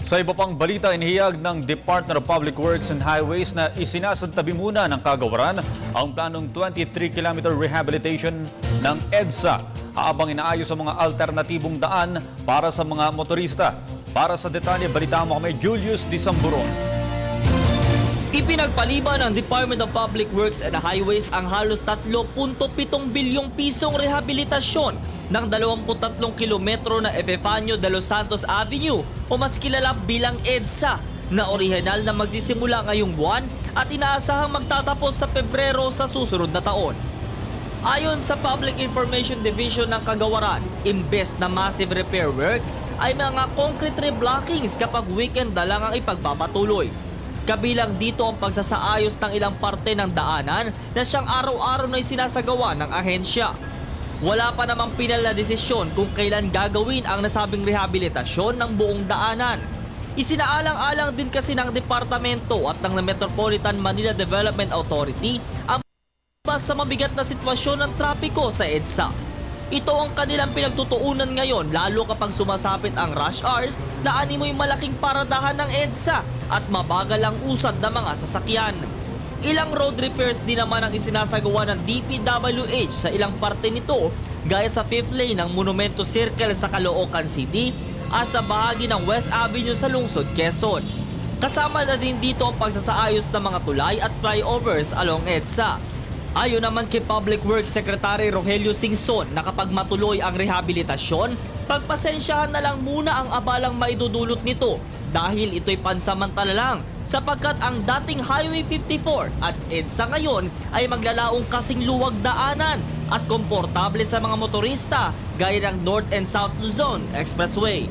Sa iba pang balita, inihiyag ng Department of Public Works and Highways na isinasantabi muna ng kagawaran ang planong 23-kilometer rehabilitation ng EDSA habang inaayos ang mga alternatibong daan para sa mga motorista. Para sa detalye, balita mo kami Julius Disamburon. Ipinagpaliban ng Department of Public Works and Highways ang halos 3.7 bilyong pisong rehabilitasyon ng 23 kilometro na Epifanio de los Santos Avenue o mas kilala bilang EDSA na orihinal na magsisimula ngayong buwan at inaasahang magtatapos sa Pebrero sa susunod na taon. Ayon sa Public Information Division ng Kagawaran, imbes na massive repair work ay mga concrete reblockings kapag weekend na lang ang ipagpapatuloy. Kabilang dito ang pagsasaayos ng ilang parte ng daanan na siyang araw-araw na isinasagawa ng ahensya. Wala pa namang pinal na desisyon kung kailan gagawin ang nasabing rehabilitasyon ng buong daanan. Isinaalang-alang din kasi ng departamento at ng Metropolitan Manila Development Authority ang sa mabigat na sitwasyon ng trapiko sa EDSA. Ito ang kanilang pinagtutuunan ngayon lalo kapag sumasapit ang rush hours na animoy malaking paradahan ng EDSA at mabagal ang usad ng mga sasakyan. Ilang road repairs din naman ang isinasagawa ng DPWH sa ilang parte nito gaya sa 5th lane ng Monumento Circle sa Caloocan City at sa bahagi ng West Avenue sa Lungsod, Quezon. Kasama na din dito ang pagsasaayos ng mga tulay at flyovers along EDSA. Ayon naman kay Public Works Secretary Rogelio Singson na kapag matuloy ang rehabilitasyon, pagpasensyahan na lang muna ang abalang maidudulot nito dahil ito'y pansamantala lang sapagkat ang dating Highway 54 at EDSA ngayon ay maglalaong kasing luwag daanan at komportable sa mga motorista gaya ng North and South Luzon Expressway.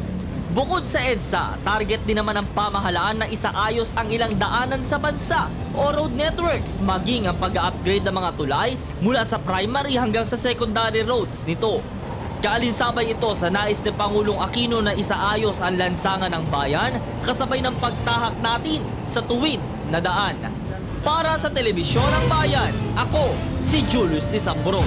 Bukod sa EDSA, target din naman ng pamahalaan na isaayos ang ilang daanan sa bansa o road networks maging ang pag-upgrade ng mga tulay mula sa primary hanggang sa secondary roads nito. Kaalinsabay ito sa nais ni Pangulong Aquino na isaayos ang lansangan ng bayan kasabay ng pagtahak natin sa tuwid na daan. Para sa Telebisyon ng Bayan, ako si Julius Disamburon.